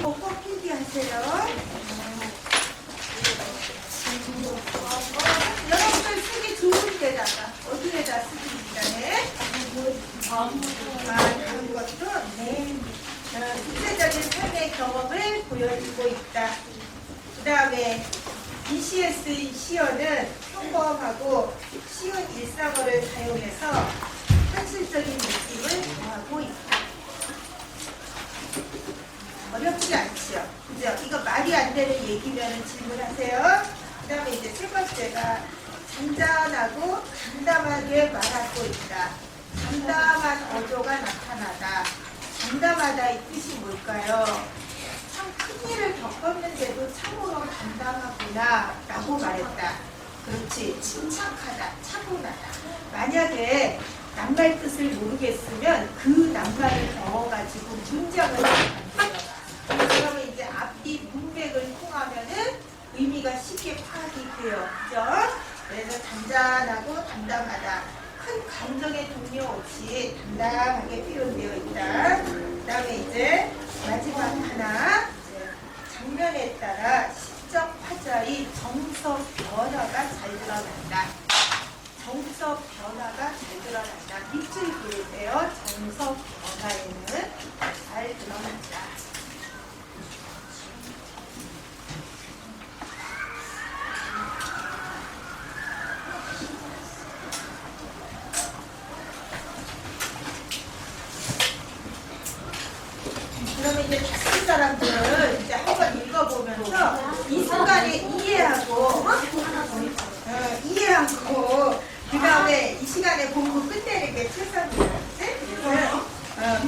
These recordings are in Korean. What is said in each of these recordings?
꼭 필기하세요. 여러분들 쓰기 좋은 데다가 어디에다 쓰기니까네. 다른 것도 구체적인 삶의 경험을 보여주고 있다. 그 다음에 ECS 시어는 평범하고 쉬운 일상어를 사용해서 현실적인 느낌을 더하고 있다. 어렵지 않죠? 그죠? 이거 말이 안 되는 얘기면 질문하세요. 그 다음에 이제 세 번째가 잔잔하고 담담하게 말하고 있다. 담담한 어조가 나타나다. 담담하다 이 뜻이 뭘까요? 참 큰일을 겪었는데도 참으로 담담하구나 라고 말했다. 그렇지. 침착하다. 차분하다. 만약에 낱말 뜻을 모르겠으면 그 낱말을 넣어가지고 문장을 만들어라. 그러면 이제 앞뒤 문맥을 통하면은 의미가 쉽게 파악이 돼요. 그죠? 그래서 잔잔하고 담담하다. 큰 감정의 동요 없이 담담하게 표현되어 있다. 그 다음에 이제 마지막 하나. 장면에 따라 시적 화자의 정서 변화가 잘 드러난다. 정서 변화가 잘 드러난다. 밑줄 그으세요. 정서 변화에는 잘 드러난다. 그러면 이제 다른 사람들은 이제 한번 읽어보면서 이 순간에 이해하고 그 다음에 이 시간에 공부 끝내는 게 최선이에요. 그래서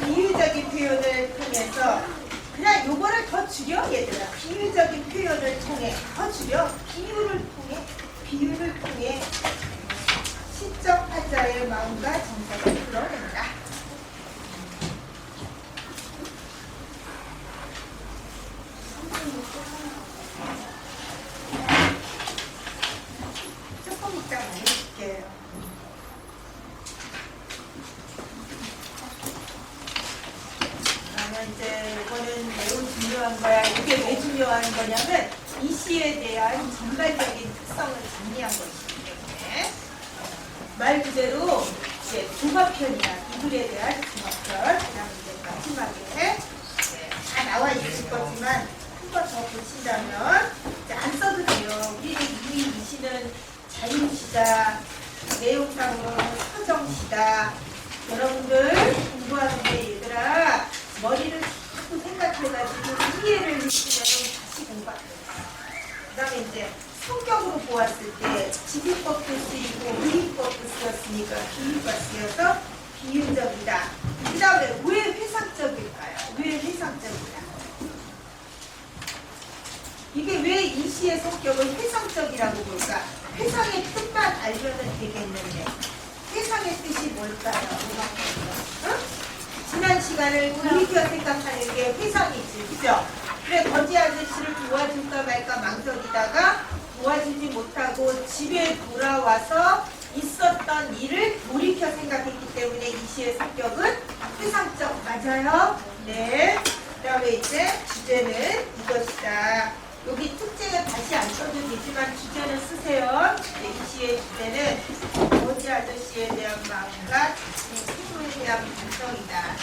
비유적인 표현을 통해서 그냥 요거를 더 줄여 얘들아. 비유적인 표현을 통해 더 줄여. 비유를 통해 시적 화자의 마음과 정서를 드러낸다. 조금 이따 말해줄게요. 그러면 이제 이거는 매우 중요한 거야. 이게 왜 중요한 거냐면 이 시에 대한 전반적인 특성을 정리한 것이기 때문에 말 그대로 이제 종합편이야. 이 글에 대한 종합편. 그다음에 이제 마지막에 다 나와 있을 거지만 한 번 더 보신다면 이제 안 써도 돼요. 우리는 이미 이 시는 자유시다, 내용상으로는 서정시다. 여러분들 공부하는데 얘들아 머리를 자꾸 생각해가지고 이해를 해주면 다시 공부하는 거야. 그 다음에 이제 성격으로 보았을 때 지비법도 쓰이고 의의법도 쓰였으니까 비유가 쓰여서 비유적이다. 그 다음에 왜 회상적일까요? 왜 회상적이다? 이게 왜 이 시의 성격을 회상적이라고 볼까? 회상의 뜻만 알면 되겠는데 회상의 뜻이 뭘까요? 응? 지난 시간을 돌이켜 생각하는 게 회상이지, 그죠? 그래, 거지 아저씨를 도와줄까 말까 망설이다가 도와주지 못하고 집에 돌아와서 있었던 일을 돌이켜 생각했기 때문에 이 시의 성격은 회상적. 맞아요? 네. 그 다음에 이제 주제는 이것이다. 여기 특징은 다시 안 써도 되지만 주제는 쓰세요. 이 시의 주제는 거지 아저씨에 대한 마음과 자신의 피부에 대한 감정이다.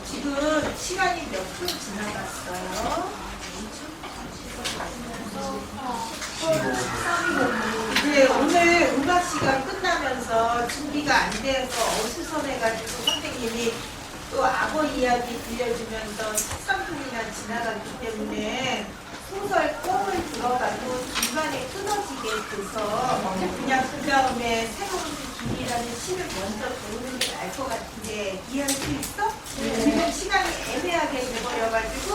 지금 시간이 몇 분 지나갔어요? 이제 오늘 음악 시간 끝나면서 준비가 안 돼서 어수선해가지고 선생님이 또 악어 이야기 들려주면서 13분이나 지나갔기 때문에 소설 꽁을 들어가도 중간에 끊어지게 돼서 그냥 그 다음에 새로운 길이라는 시를 먼저 배우는 게 나을 것 같은데 이해할 수 있어? 지금 시간이 애매하게 돼버려가지고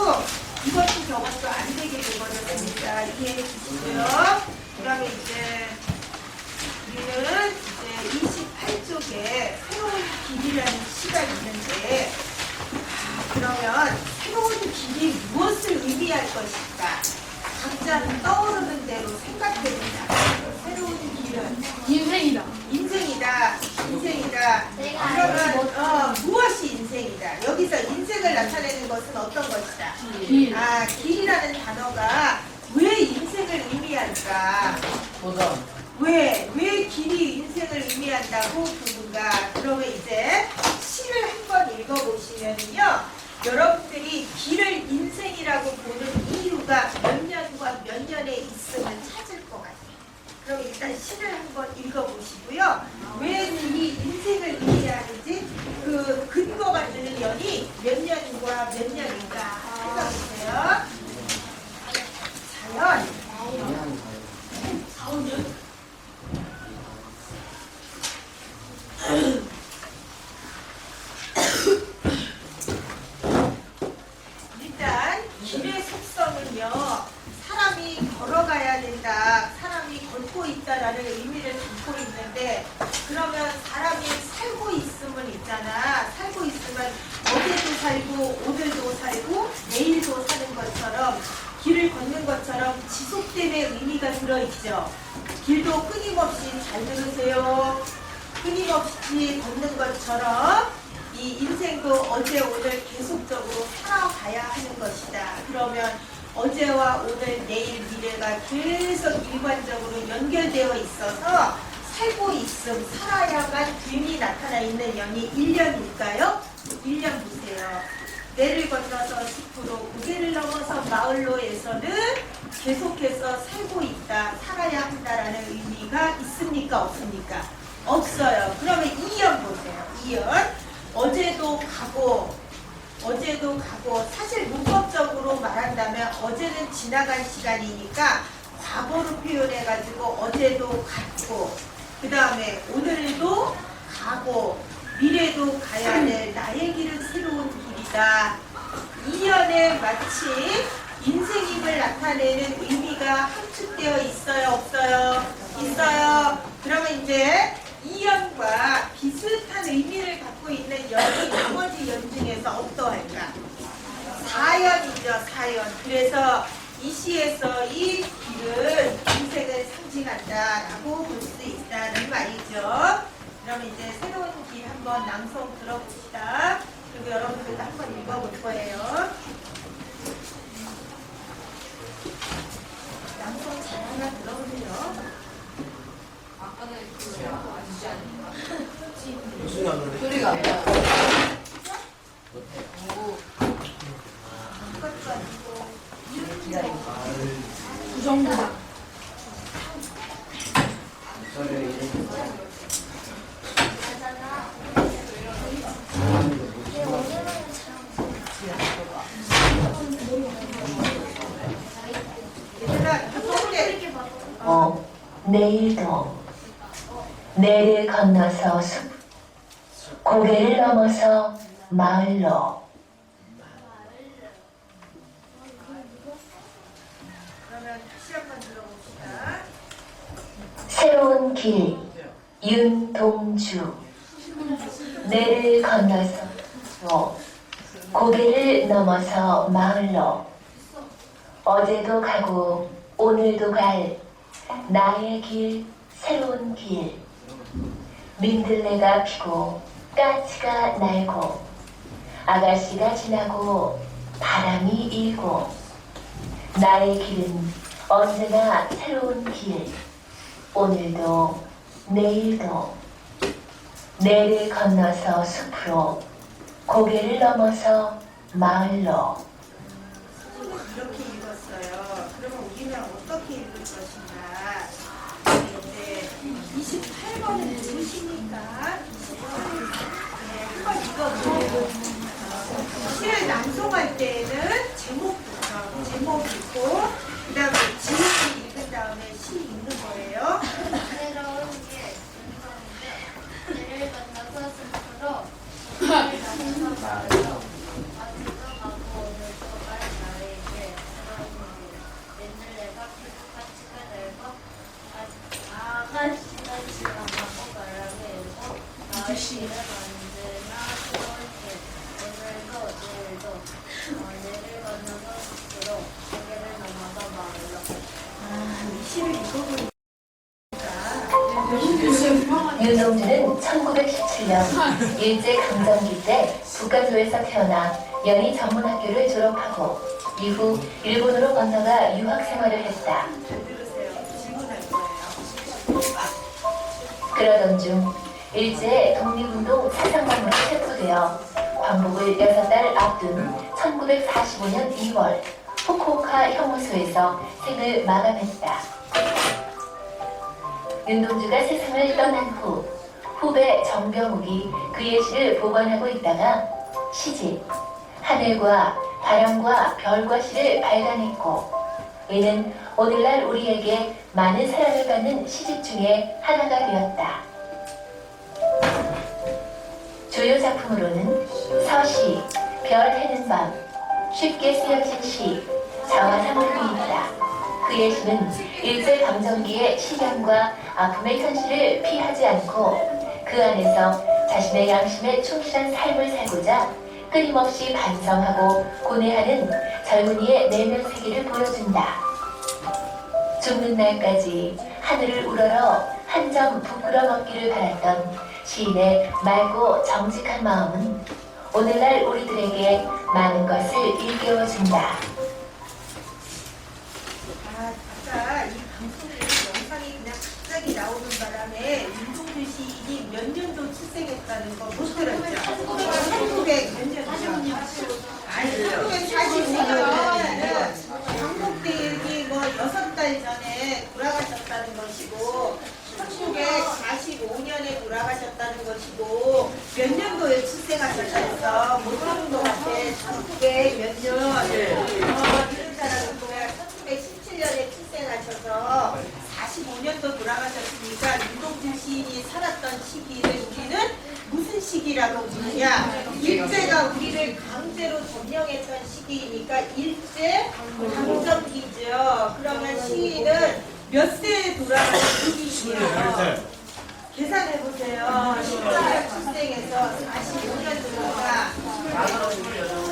이것도 저것도 안 되게 돼버렸으니까 이해해 주시고요. 그 다음에 이제 우리는 이제 인생이다. 인생이다. 인생이다. 그러면 무엇이 인생이다? 여기서 인생을 나타내는 것은 어떤 것이다? 길. 길이라는 단어가 왜 인생을 의미할까? 왜 길이 인생을 의미한다고 부른가? 그러면 이제 시를 한번 읽어보시면요. 여러분들이 길을 인생이라고 보는 이유가 몇 년과 몇 년에 있으면 찾을 것 같아요. 그럼 일단 시를 한번 읽어보시고요. 왜 길이 인생을 의미하는지 그 근거가 되는 년이 몇 년과 몇 년인가 생각해보세요. 자연. 일단 길의 속성은요, 사람이 걸어가야 된다, 사람이 걷고 있다라는 의미를 담고 있는데, 그러면 사람이 살고 있으면 있잖아. 살고 있으면 어제도 살고 오늘도 살고 내일도 사는 것처럼, 길을 걷는 것처럼 지속됨의 의미가 들어있죠. 길도 끊임없이, 잘 들으세요, 끊임없이 걷는 것처럼 이 인생도 어제 오늘 계속적으로 살아가야 하는 것이다. 그러면 어제와 오늘 내일 미래가 계속 일관적으로 연결되어 있어서 살고 있음, 살아야만 됨이 나타나 있는 년이 1년일까요? 1년 보세요. 내를 건너서 10%, 고개를 넘어서 마을로에서는 계속해서 살고 있다, 살아야 한다라는 의미가 있습니까? 없습니까? 없어요. 그러면 2년 보세요. 2년. 어제도 가고 사실 문법적으로 말한다면 어제는 지나간 시간이니까 과거로 표현해가지고 어제도 갔고, 그 다음에 오늘도 가고 미래도 가야 될 나의 길은 새로운 길이다. 2년에 마치 인생임을 나타내는 의미가 함축되어 있어요? 없어요? 있어요. 그러면 이제 2년과 비슷한 의미를 갖고 있는 연이 나머지 연 중에서 어떠할까? 4연이죠. 4연. 그래서 이 시에서 이 길은 인생을 상징한다라고 볼 수 있다는 말이죠. 그럼 이제 새로운 길 한번 낭송 들어봅시다. 그리고 여러분들도 한번 읽어볼 거예요. 낭송 잘 하나 들어보세요. 소리가 안 나요. 그 정도다. 내일도 내를 건너서 숲, 고개를 넘어서 마을로. 그러면 다시 한번 들어봅시다. 새로운 길, 윤동주. 내를 건너서 숲, 고개를 넘어서 마을로. 어제도 가고 오늘도 갈 나의 길, 새로운 길. 민들레가 피고 까치가 날고 아가씨가 지나고 바람이 일고 나의 길은 언제나 새로운 길. 오늘도 내일도 내를 건너서 숲으로, 고개를 넘어서 마을로. 이렇게 읽었어요. 그러면 우리는 어떻게 읽을 것인가? 이제 28번을 읽으시니까 한번 읽어보세요. 시를 낭송할 때에는 제목부터, 제목 읽고 그 다음에 지문을 읽은 다음에 시 읽는 거예요. 새로운 길, 내를 건너서 숲으로, 고개를 넘어서 마을로. 어제도 가고 오늘도 갈 나의 길, 새로운 길. 민들레가 피고 까치가 날고 아가씨가 지나가고 바람이 일고 나의 길은 언제나 새로운 길. 오늘도 내일도 내를 건너서 숲으로, 고개를 넘어서 마을로. 이 시를 읽어보니까 윤동주는 1917년 일제강점기 때 북간도에서 태어나 연희 전문학교를 졸업하고 이후 일본으로 건너가 유학 생활을 했다. 잘 들으세요. 질문할 거예요. 그러던 중 일제의 독립운동 사상방문에 체포되어 광복을 6달 앞둔 1945년 2월 후쿠오카 형무소에서 생을 마감했다. 윤동주가 세상을 떠난 후 후배 정병욱이 그의 시를 보관하고 있다가 시집 하늘과 바람과 별과 시를 발간했고 이는 오늘날 우리에게 많은 사랑을 받는 시집 중에 하나가 되었다. 주요 작품으로는 서시, 별 해는 밤, 쉽게 쓰여진 시, 자화상을 보인다. 그의 시는 일제강점기의 시련과 아픔의 현실을 피하지 않고 그 안에서 자신의 양심에 충실한 삶을 살고자 끊임없이 반성하고 고뇌하는 젊은이의 내면 세계를 보여준다. 죽는 날까지 하늘을 우러러 한 점 부끄러 먹기를 바랐던 시인의 맑고 정직한 마음은 오늘날 우리들에게 많은 것을 일깨워준다. 아까 이 방송에 영상이 그냥 갑자기 나오는 바람에 윤동주 시인이 몇 년도 출생했다는 거 못 들었죠? 1900 몇 년이죠? 아니 1945년에는 광복대행이 뭐 6달 전에 돌아가셨다는 것이고 1945년에 돌아가셨다는 것이고 몇 년도에 출생하셨다 해서 못 들은 것 같아. 1900 몇 년 이런 사람은 뭐야 1917년에 출생하셔서 45년도 돌아가셨으니까 윤동주 시인이 살았던 시기를 우리는 무슨 시기라고 부르냐? 일제가 우리를 강제로 점령했던 시기이니까 일제 강점기죠. 그러면 시인은 몇 세에 돌아가신 시기예요? 계산해 보세요. 14살 출생해서 45년도가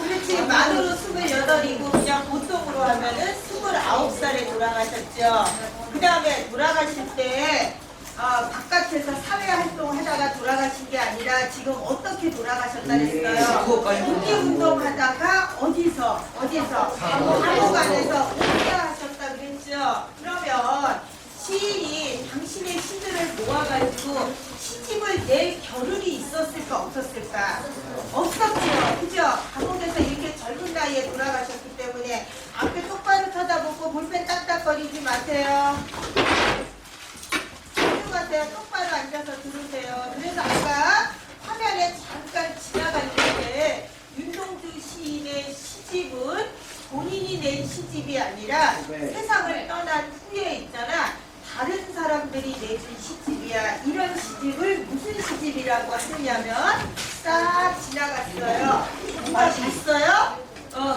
그렇지 만으로 28이고 그냥 보통으로 하면은 29살에 돌아가셨죠. 그 다음에 돌아가실 때 바깥에서 사회활동 하다가 돌아가신 게 아니라 지금 어떻게 돌아가셨다 그랬어요? 국기운동 하다가 어디서? 감옥 안에서 옥사하셨다 그랬죠? 그러면 시인이 당신의 시들을 모아가지고 시집을 낼 겨를이 있었을까 없었을까? 없었죠. 그죠? 감옥에서 이렇게 젊은 나이에 돌아가셨기 때문에 앞에 똑바로 쳐다보고 볼펜 딱딱거리지 마세요. 마세요. 똑바로 앉아서 들으세요. 그래서 아까 화면에 잠깐 지나갔는데 윤동주 시인의 시집은 본인이 낸 시집이 아니라 세상을 떠난 후에 있잖아. 다른 사람들이 내준 시집이야. 이런 시집을 무슨 시집이라고 하느냐면 싹 지나갔어요. 누가 봤어요?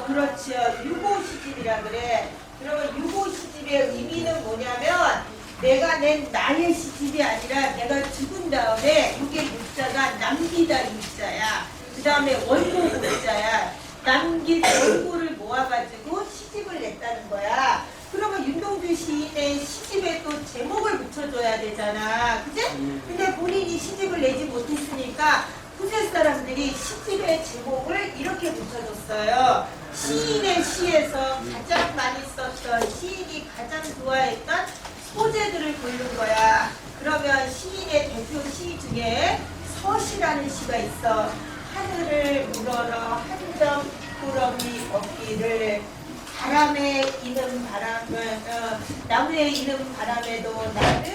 그렇죠. 유고 시집이라 그래. 그러면 유고 시집의 의미는 뭐냐면 내가 낸 나의 시집이 아니라 내가 죽은 다음에 이게 문자가 남기다 문자야. 그 다음에 원고 문자야. 남긴 원고를 모아가지고 시집을 냈다는 거야. 그러면 윤동주 시인의 시집에 또 제목을 붙여줘야 되잖아. 그치? 근데 본인이 시집을 내지 못했으니까 후세 사람들이 시집의 제목을 이렇게 붙여줬어요. 시인의 시에서 가장 많이 썼던 시인이 가장 좋아했던 소재들을 고른 거야. 그러면 시인의 대표 시 중에 서시라는 시가 있어. 하늘을 우러러 한 점 구름이 없기를 바람에 이는 바람은 나무에 이는 바람에도 나는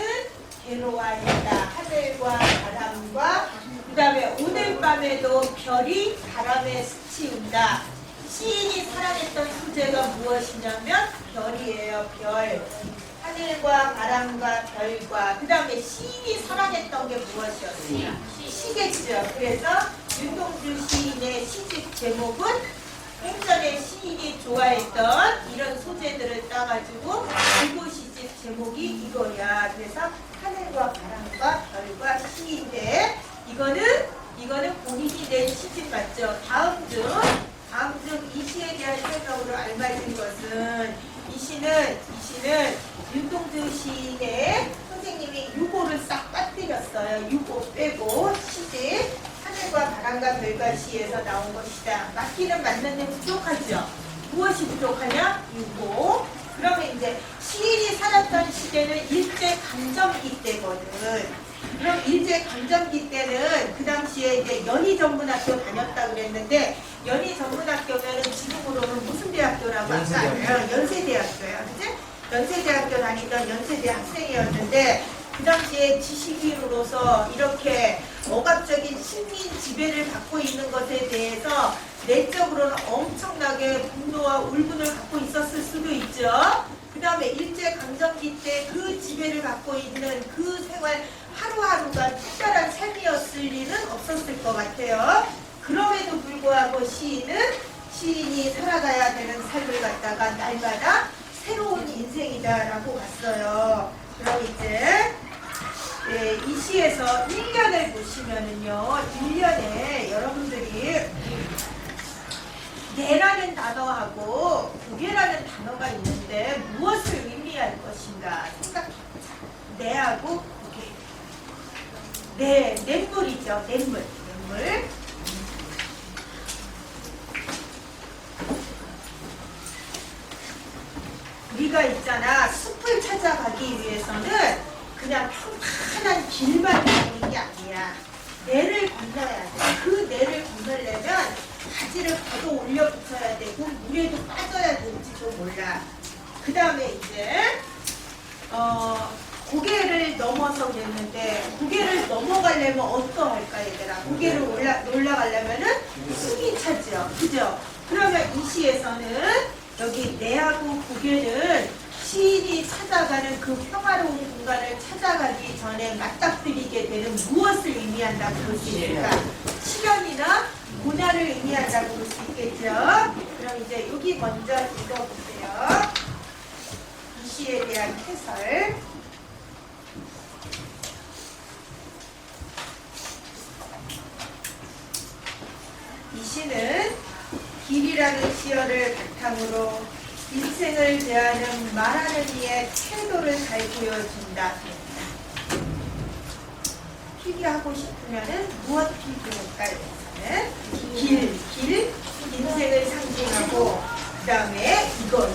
괴로워한다. 하늘과 바람과 그 다음에 오늘 밤에도 별이 바람에 스치운다. 시인이 사랑했던 소재가 무엇이냐면 별이에요. 별. 하늘과 바람과 별과 그 다음에 시인이 사랑했던 게 무엇이었어요? 시겠죠. 그래서 윤동주 시인의 시집 제목은 행전의 시인이 좋아했던 이런 소재들을 따가지고 유고 시집 제목이 이거야. 그래서 하늘과 바람과 별과 시인데 이거는 본인이 낸 시집 맞죠? 다음 중 이 시에 대한 설명으로 알맞은 것은 이 시는 윤동주 시인의 선생님이 유고를 싹 나왔어요. 유고 빼고 시제 하늘과 바람과 별과 시에서 나온 것이다. 맞기는 맞는데 부족하죠. 무엇이 부족하냐? 유고. 그러면 이제 시인이 살았던 시대는 일제 강점기 때거든. 그럼 일제 강점기 때는 그 당시에 이제 연희전문학교 다녔다 그랬는데 연희전문학교면은 지금으로는 무슨 대학교라고 할까요? 연세대학교야, 그지? 연세대학교 다니던 연세대 학생이었는데 그 당시에 지식인으로서 이렇게 억압적인 식민 지배를 받고 있는 것에 대해서 내적으로는 엄청나게 분노와 울분을 갖고 있었을 수도 있죠. 그 다음에 일제강점기 때 그 지배를 갖고 있는 그 생활 하루하루가 특별한 삶이었을 리는 없었을 것 같아요. 그럼에도 불구하고 시인이 살아가야 되는 삶을 갖다가 날마다 새로운 인생이다라고 봤어요. 그럼 이제 이 시에서 1년을 보시면은요, 1년에 여러분들이 내라는 단어하고 고개라는 단어가 있는데 무엇을 의미할 것인가 생각해보자. 내하고 고개. 네, 냇물이죠. 냇물. 우리가 있잖아, 숲을 찾아가기 위해서는 그냥 평탄한 길만 가는 게 아니야. 내를 건너야 돼. 그 내를 건너려면 바지를 걷어 올려 붙여야 되고 물에도 빠져야 될지도 몰라. 그 다음에 이제 고개를 넘어서 그랬는데 고개를 넘어가려면 어떠할까 얘들아? 고개를 올라가려면은 숨이 차죠. 그죠? 그러면 이 시에서는 여기 내하고 고개는 시인이 찾아가는 그 평화로운 공간을 찾아가기 전에 맞닥뜨리게 되는 무엇을 의미한다고 볼 수 있을까? 시련이나 고난을 의미한다고 볼 수 있겠죠? 그럼 이제 여기 먼저 읽어보세요. 이 시에 대한 해설. 이 시는 길이라는 시어를 바탕으로 인생을 대하는 말하는 이의 태도를 잘 보여준다. 필기하고 싶으면은 무엇 필기할까요? 길, 인생을 상징하고 그 다음에 이건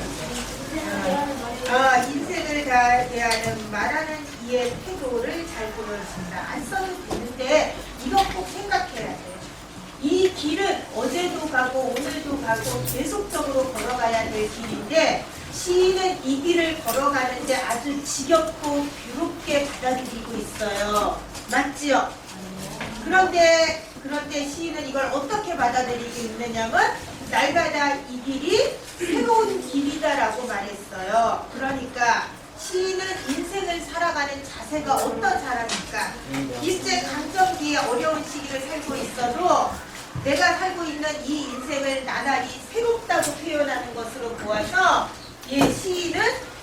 인생을 대하는 말하는 이의 태도를 잘 보여준다. 안 써도 되는데 이거 꼭 생각해야 돼요. 이 길은 어제도 가고 오늘도 가고 계속적으로 걸어가야 될 길인데 시인은 이 길을 걸어가는데 아주 지겹고 괴롭게 받아들이고 있어요. 맞지요? 그런데 시인은 이걸 어떻게 받아들이고 있느냐면 날마다 이 길이 새로운 길이다라고 말했어요. 그러니까 시인은 인생을 살아가는 자세가 어떤 사람일까? 일제 강점기에 어려운 시기를 살고 있어도 내가 살고 있는 이 인생을 나날이 새롭다고 표현하는 것으로 보아서 시인은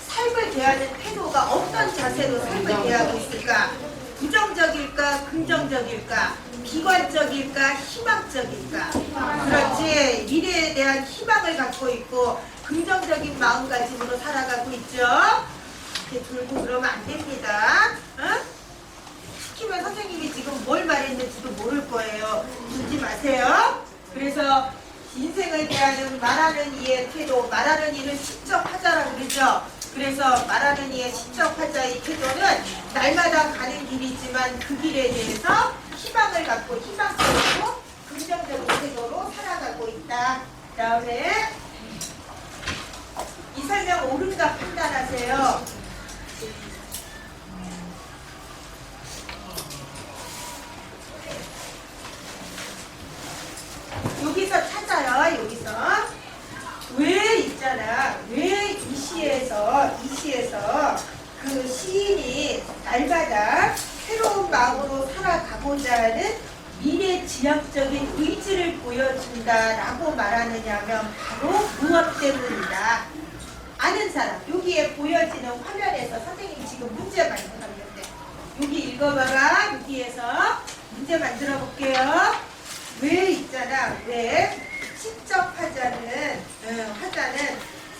삶을 대하는 태도가 어떤 자세로 삶을 대하고 있을까? 부정적일까? 긍정적일까? 비관적일까? 희망적일까? 그렇지. 미래에 대한 희망을 갖고 있고 긍정적인 마음가짐으로 살아가고 있죠. 이렇게 돌고 그러면 안 됩니다. 응? 시키면 선생님이 지금 뭘 말했는지도 모를 거예요. 듣지 마세요. 그래서 인생을 대하는 말하는 이의 태도, 말하는 이를 시적하자라고 그러죠. 그래서 말하는 이의 시적하자의 태도는 날마다 가는 길이지만 그 길에 대해서 희망을 갖고 희망적이고 긍정적인 태도로 살아가고 있다. 그 다음에 이 설명 옳은가 판단하세요. 여기서 찾아요. 여기서 왜 있잖아. 왜 이 시에서 그 시인이 날마다 새로운 마음으로 살아가고자 하는 미래지향적인 의지를 보여준다라고 말하느냐면 바로 무엇 때문이다. 아는 사람. 여기에 보여지는 화면에서 선생님이 지금 문제 만들었는데 여기 읽어봐라. 여기에서 문제 만들어 볼게요. 왜 있잖아. 왜 시적하자는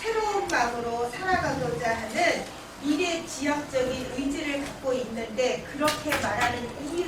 새로운 마음으로 살아가고자 하는 미래지향적인 의지를 갖고 있는데 그렇게 말하는 이유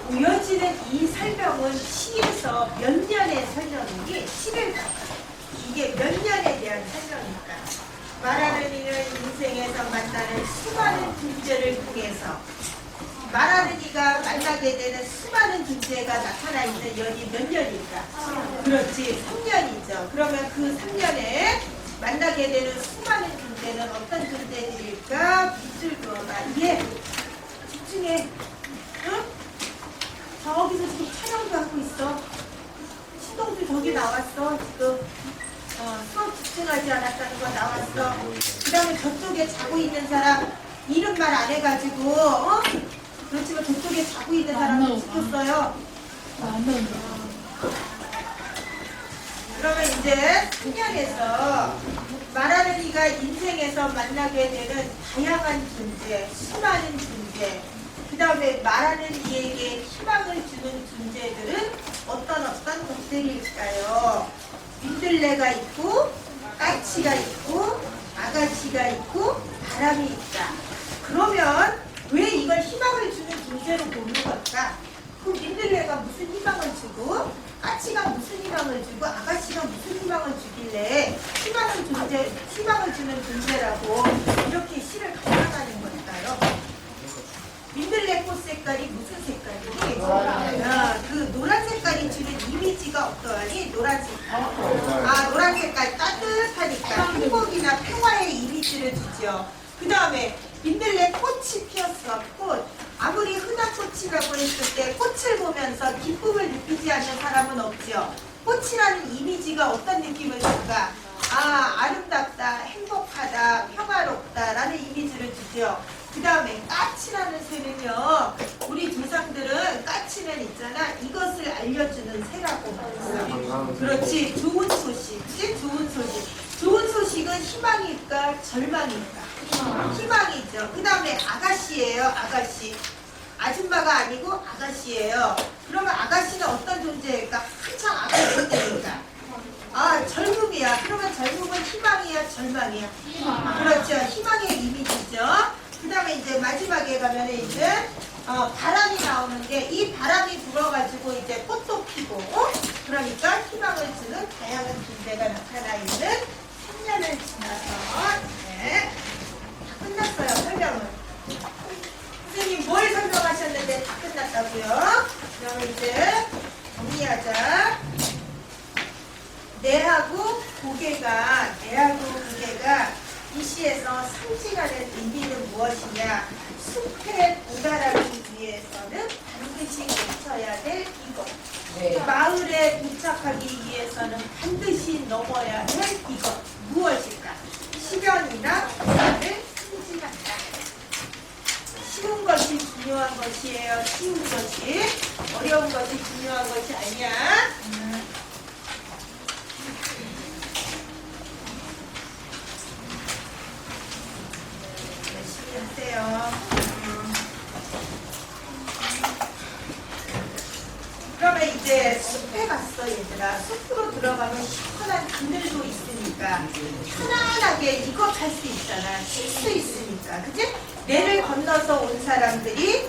보여지는 이 설명은 시에서 몇 년의 설명이니 시를 봐봐. 이게 몇 년에 대한 설명일까? 말하는 이는 인생에서 만나는 수많은 존재를 통해서 말하는 이가 만나게 되는 수많은 존재가 나타나 있는 연이 몇 년일까? 그렇지, 3년이죠. 그러면 그 3년에 만나게 되는 수많은 존재는 어떤 존재들일까? 밑줄 그어봐. 예, 집중해. 응? 저기서 지금 촬영도 하고 있어. 신동주 저기 나왔어 지금. 수업 집중하지 않았다는 거 나왔어. 그 다음에 저쪽에 자고 있는 사람 이름 말 안 해가지고 그렇지만 저쪽에 자고 있는 사람도 시켰어요. 그러면 이제 승연에서 말하는 이가 인생에서 만나게 되는 다양한 존재, 수많은 존재, 그 다음에 말하는 이에게 희망을 주는 존재들은 어떤 것들일까요? 민들레가 있고, 까치가 있고, 아가씨가 있고, 바람이 있다. 그러면 왜 이걸 희망을 주는 존재로 보는 걸까? 그 민들레가 무슨 희망을 주고, 까치가 무슨 희망을 주고, 아가씨가 무슨 희망을 주길래 희망을 주는 존재라고 이렇게 시를 갈라가는 걸까요? 민들레 꽃 색깔이 무슨 색깔이니? 그 노란 색깔이 주는 이미지가 어떠하니? 노란 색깔. 노란 색깔 따뜻하니까 행복이나 평화의 이미지를 주죠. 그 다음에 민들레 꽃이 피었어. 꽃. 아무리 흔한 꽃이라고 했을 때 꽃을 보면서 기쁨을 느끼지 않는 사람은 없죠. 꽃이라는 이미지가 어떤 느낌을 줄까? 아름답다, 행복하다, 평화롭다라는 이미지를 주죠. 그 다음에 까치라는 새는요, 우리 조상들은 까치는 있잖아, 이것을 알려주는 새라고 말했어. 그렇지, 좋은 소식, 그치? 좋은 소식. 좋은 소식은 희망일까, 절망일까? 희망이죠. 그 다음에 아가씨예요, 아가씨. 아줌마가 아니고 아가씨예요. 그러면 아가씨는 어떤 존재일까? 한창 아가씨 때니까. 젊음이야. 그러면 젊음은 희망이야, 절망이야? 그렇죠. 희망의 이미지죠. 그 다음에 이제 마지막에 가면 이제 바람이 나오는데 이 바람이 불어가지고 이제 꽃도 피고 그러니까 희망을 주는 다양한 존재가 나타나 있는 3년을 지나서 네. 다 끝났어요. 설명은. 선생님 뭘 설명하셨는데 다 끝났다고요? 그러면 이제 정리하자. 내하고 고개가 이 시에서 상징하는 의미는 무엇이냐? 숲에 도달하기 위해서는 반드시 거쳐야 될 이것. 네. 마을에 도착하기 위해서는 반드시 넘어야 할 이것. 무엇일까? 시련이나 고난을 승진한다. 쉬운 것이 중요한 것이에요. 쉬운 것이. 어려운 것이 중요한 것이 아니야. 하세요. 그러면 이제 숲에 갔어 얘들아. 숲으로 들어가면 시원한 그늘도 있으니까 편안하게 이것 할 수 있잖아. 쉴 수 있으니까. 그치? 내를 건너서 온 사람들이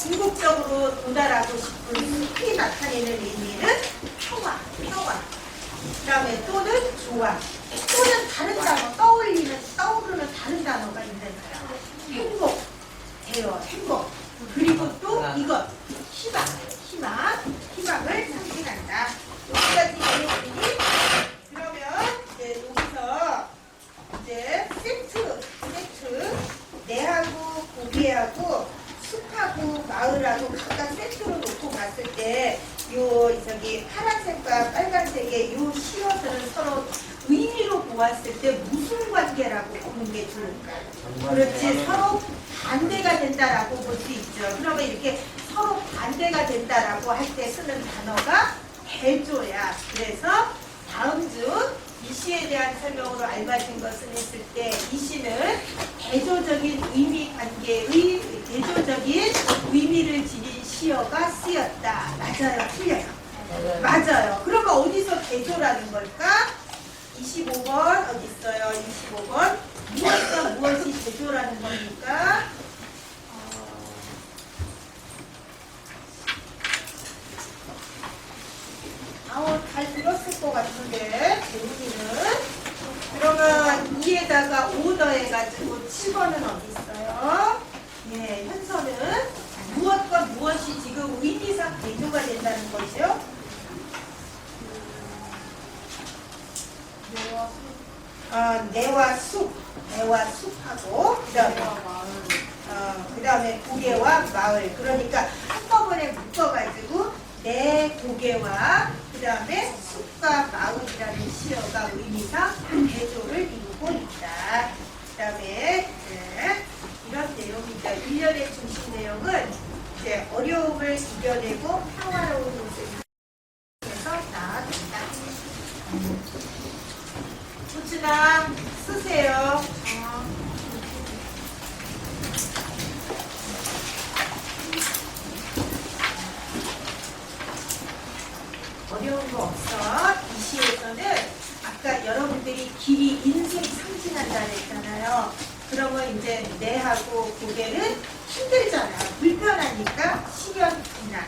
궁극적으로 도달하고 싶은 숲이 나타내는 의미는 평화. 그 다음에 또는 좋아. 또는 다른 단어, 떠오르는 다른 단어가 있는 거야. 행복, 행복. 그리고 또 이것, 희망을 상징한다. 여기까지 이해했니? 그러면 이제 여기서 이제 세트, 내하고 고개하고 숲하고 마을하고 각각 세트로 놓고 봤을 때 저기 파란색과 빨간색의 요 시어들은 서로 의미로 보았을 때 무슨 관계라고 보는 게 좋을까? 그렇지, 서로 반대가 된다라고 볼 수 있죠. 그러면 이렇게 서로 반대가 된다라고 할 때 쓰는 단어가 대조야. 그래서 다음 주 이 시에 대한 설명으로 알맞은 것은 했을 때 이 시는 대조적인 의미를 지닌 시어가 쓰였다. 맞아요, 틀려요? 맞아요. 그러면 어디서 대조라는 걸까? 25번 어디 있어요? 25번 무엇이 대조라는 겁니까? 것 같은데 재훈이는 그러면 2에다가 5 더해가지고 7번은 어디 있어요? 예, 현서는 무엇과 무엇이 지금 의미상 대조가 된다는 거죠? 내와 숲하고 그다음에 고개와 마을. 그러니까 한꺼번에 묶어가지고 내 고개와 그다음에 숲과 마을이라는 시어가 의미상 대조를 이루고 있다. 그다음에 이런 내용이죠. 1년의 중심 내용은 이제 어려움을 이겨내고 평화로운 모습에서 나아간다. 우진아 쓰세요. 어려운 거 없어. 이 시에서는 아까 여러분들이 길이 인생 상징한다 그랬잖아요. 그러면 이제 내하고 고개는 힘들잖아. 불편하니까 시련 비난.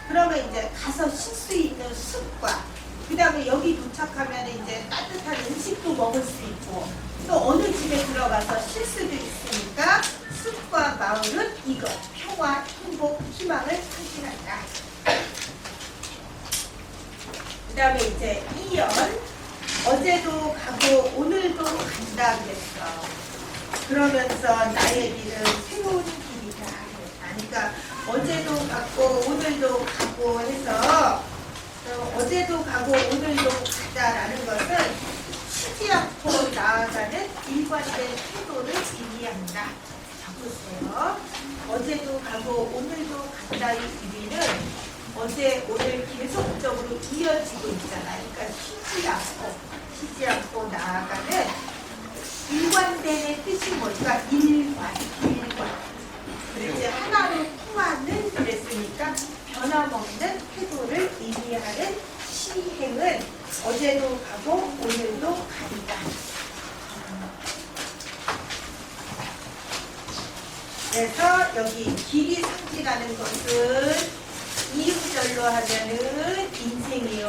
그러면 이제 가서 쉴 수 있는 숲과 그 다음에 여기 도착하면 이제 따뜻한 음식도 먹을 수 있고 또 어느 집에 들어가서 쉴 수도 있으니까 숲과 마을은 이것 평화, 행복, 희망을 상징한다. 그 다음에 이제 2연 어제도 가고 오늘도 간다 그랬어. 그러면서 나의 길은 새로운 길이다. 그러니까 어제도 갔고 오늘도 가고 해서 어제도 가고 오늘도 가다라는 것은 쉬지 않고 나아가는 일관된 태도를 의미한다. 자, 보세요. 어제도 가고 오늘도 간다의 의미는 어제 오늘 계속적으로 이어지고 있잖아. 그러니까 쉬지 않고 나아가는 일관된의 뜻이 뭘까? 일관. 그래서 하나로 통하는 그랬으니까 변함없는 태도를 의미하는 시행은 어제도 가고 오늘도 간다. 그래서 여기 길이 상징하는 것은 이음절로 하면은 인생이요.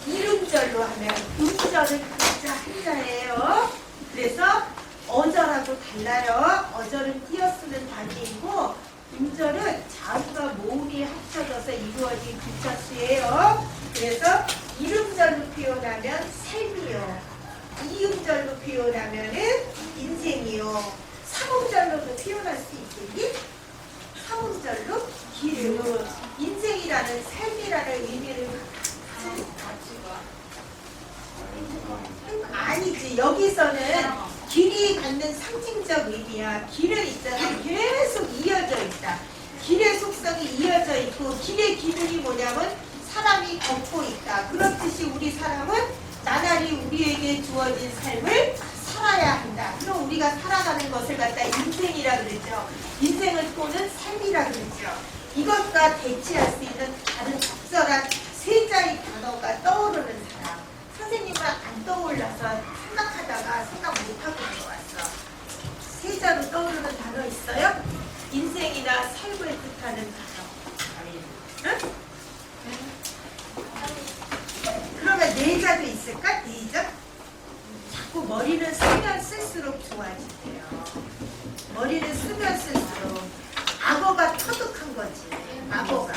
이름절로 하면 음절은 각자 한자예요. 그래서 어절하고 달라요. 어절은 띄어쓰는 단위이고 음절은 자음과 모음이 합쳐져서 이루어진 글자수예요. 그래서 이름절로 표현하면 삶이요. 이음절로 표현하면은 인생이요. 삼음절로도 표현할 수 있겠니? 삼음절로 길을 인생이라는 삶이라는 의미를 아니지. 여기서는 길이 갖는 상징적 의미야. 길은 있잖아. 계속 이어져 있다. 길의 속성이 이어져 있고 길의 기준이 뭐냐면 사람이 걷고 있다. 그렇듯이 우리 사람은 나날이 우리에게 주어진 삶을 살아야 한다. 그럼 우리가 살아가는 것을 갖다 인생이라 그러죠. 인생을 토는 삶이라 그러죠. 이것과 대치할 수 있는 다른 적절한 세 자의 단어가 떠오르는 사람. 선생님은 안 떠올라서 생각하다가 생각 못하고 들어왔어. 세 자로 떠오르는 단어 있어요? 인생이나 삶을 뜻하는 단어. 응? 그러면 네 자도 있을까? 네 자? 자꾸 머리를 쓰면 쓸수록 좋아지대요. 머리를 쓰면 쓸수록. 악어가 터득한 거지. 악어가.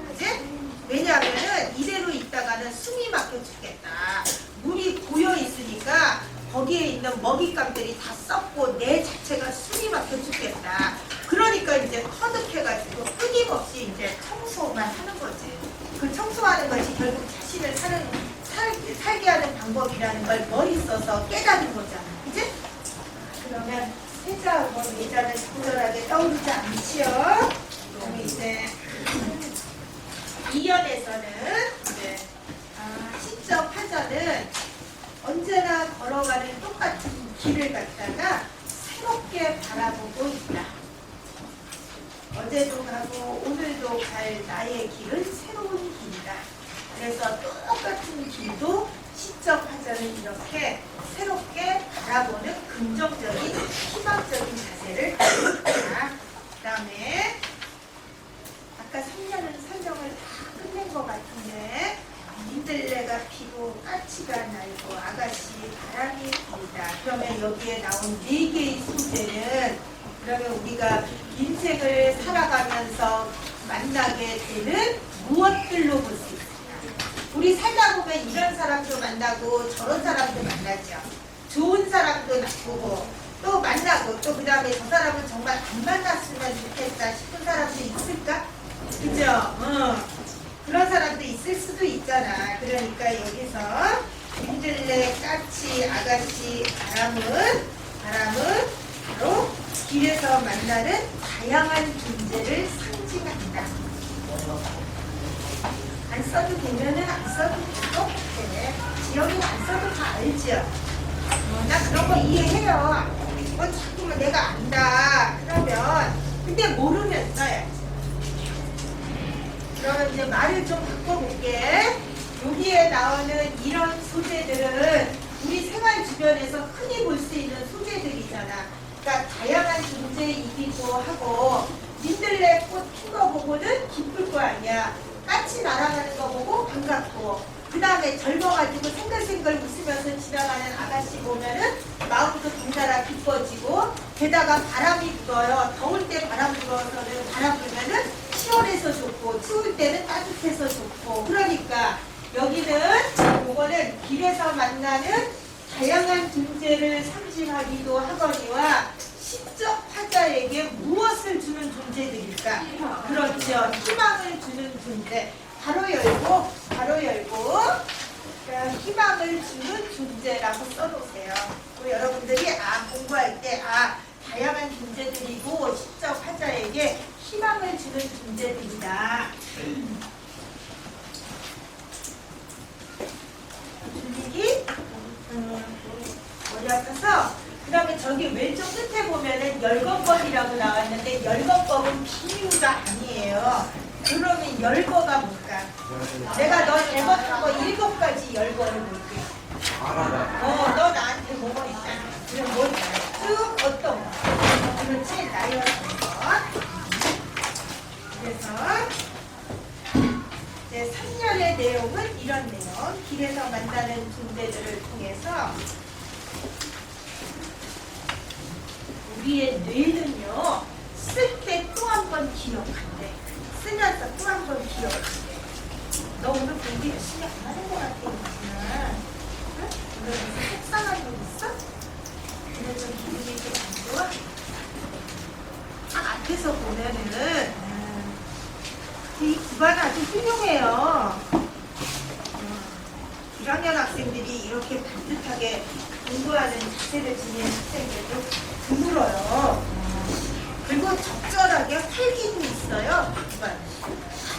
그치? 왜냐하면은 이대로 있다가는 숨이 막혀 죽겠다. 물이 고여 있으니까 거기에 있는 먹잇감들이 다 썩고 내 자체가 숨이 막혀 죽겠다. 그러니까 이제 터득해가지고 끊임없이 이제 청소만 하는 거지. 그 청소하는 것이 결국 자신을 살게 하는 방법이라는 걸 머리 써서 깨닫는 거잖아. 그치? 그러면 세자하고 네자는 적절하게 떠오르지 않지요? 그럼 이제 2연에서는 이제 시적 화자는 언제나 걸어가는 똑같은 길을 갖다가 새롭게 바라보고 있다. 어제도 가고 오늘도 갈 나의 길은 새로운 길이다. 그래서 똑같은 길도 시적 화자는 이렇게 새롭게 바라보는 긍정적인 희망적인 자세를 가지고 있다. 그 다음에 아까 3년은 설명을 다 끝낸 것 같은데 민들레가 피고 아가씨가 날고 아가씨 바람이 불다. 그러면 여기에 나온 4개의 소재는 그러면 우리가 인생을 살아가면서 만나게 되는 무엇들로 볼 수 있을까? 우리 살다 보면 이런 사람도 만나고 저런 사람도 만나죠. 좋은 사람도 나쁘고 또 만나고 또 그 다음에 저 사람은 정말 안 만났으면 좋겠다 싶은 사람도 있을까? 그죠? 그런 사람도 있을 수도 있잖아. 그러니까 여기서 민들레, 까치, 아가씨, 바람은 바로 길에서 만나는 다양한 존재를 상징한다. 안 써도 되면은 안 써도 될 것 같아. 지영이는 안 써도 다 알죠? 나 그런 거 이해해요. 자꾸만 내가 안다. 그러면 근데 모르면 써야지. 그러면 이제 말을 좀 바꿔볼게. 여기에 나오는 이런 소재들은 우리 생활 주변에서 흔히 볼 수 있는 소재들이잖아. 그러니까 다양한 존재이기도 하고 민들레 꽃 핀 거 보고는 기쁠 거 아니야. 까치 날아가는 거 보고 반갑고 그 다음에 젊어가지고 생글생글 웃으면서 지나가는 아가씨 보면은 마음도 덩달아 기뻐지고 게다가 바람이 불어요. 더울 때 바람 불어서는 바람 불면은 시원해서 좋고 추울 때는 따뜻해서 좋고 그러니까 여기는 요거는 길에서 만나는 다양한 존재를 상징하기도 하거니와 시적 화자에게 무엇을 주는 존재들일까? 그렇죠. 희망을 주는 존재. 바로 열고 희망을 주는 존재라고 써놓으세요. 여러분들이 공부할 때 다양한 존재들이고 시적 화자에게 희망을 주는 존재들이다. 줄이기 머리 아파서 그 다음에 저기 왼쪽 끝에 보면은 열거법이라고 나왔는데 열거법은 비유가 아니에요. 그러면 열거가 뭘까? 내가 너 잘못한 거 7가지 열거를 볼게. 너 나한테 뭐가 있잖아. 그럼 뭐 쭉 어떤 거? 그렇지? 나열하는 거. 그래서 이제 3열의 내용은 이런 내용. 길에서 만나는 존재들을 통해서 우리의 뇌는요 쓸 때 또 한 번 기억한대. 쓰면서 또 한 번 기억한대. 너 오늘 공부 열심히 안 하는 것 같아. 응? 오늘 무슨 속상한 일 있어? 오늘 좀 기분이 좀 안 좋아? 앞에서 보면은 이 기반 아주 훌륭해요. 1학년 학생들이 이렇게 반듯하게 공부하는 자세를 지닌 학생들도 드물어요. 그리고 적절하게 활기도 있어요.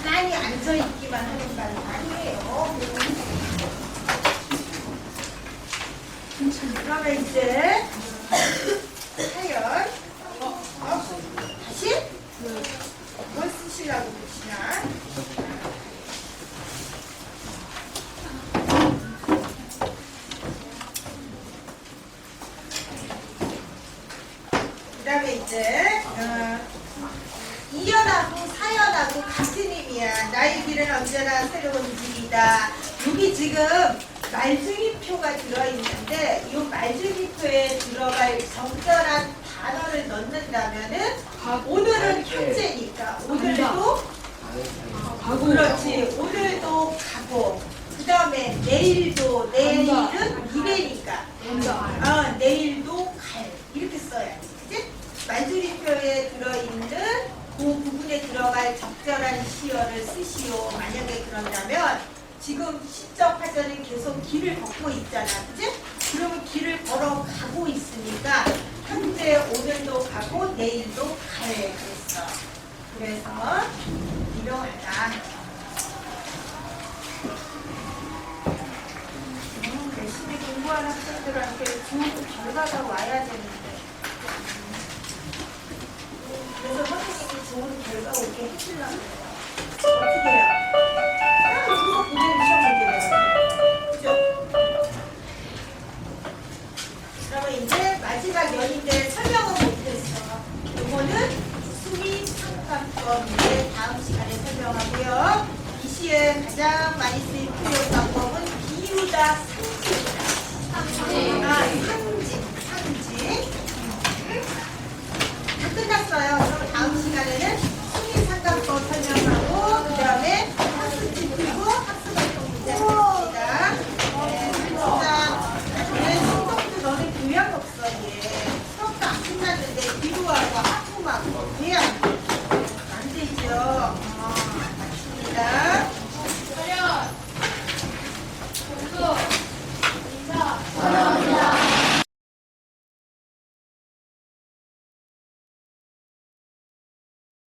가만히 앉아있기만 하는 말이 아니에요. 그러면 이제 사연 다시 뭘 쓰시려고 그러시나? 그 다음에 이제 이연하고 사연하고 같은 의미야. 나의 길은 언제나 새로운 길이다. 여기 지금 말중이표가 들어있는데 이 말중이표에 들어갈 적절한 단어를 넣는다면은 오늘은 현재니까 오늘도 그렇지. 오늘도 가고 그 다음에 내일도 내일은 미래니까 내일도 갈 이렇게 써야지. 그치? 말줄이표에 들어있는 그 부분에 들어갈 적절한 시어를 쓰시오. 만약에 그런다면 지금 시적 화자는 계속 길을 걷고 있잖아. 그치? 그러면 길을 걸어가고 있으니까 현재 오늘도 가고 내일도 갈 그랬어. 그래서 이러하다. 열심히 공부하는 학생들한테 좋은 결과가 와야 되는데 그래서 선생님이 좋은 결과 오게 해주려고 해요. 어떻게 해요? 그거 보내는 시험을 돼요. 그죠? 그러면 이제 마지막 연인데 설명은 못했어. 이거는 수미 상관법인데 다음 시간에 설명하고요. 이 시에 가장 많이 쓰인 표현 방법은 비유다, 상징 상징. 다 끝났어요. 그럼 다음 시간에는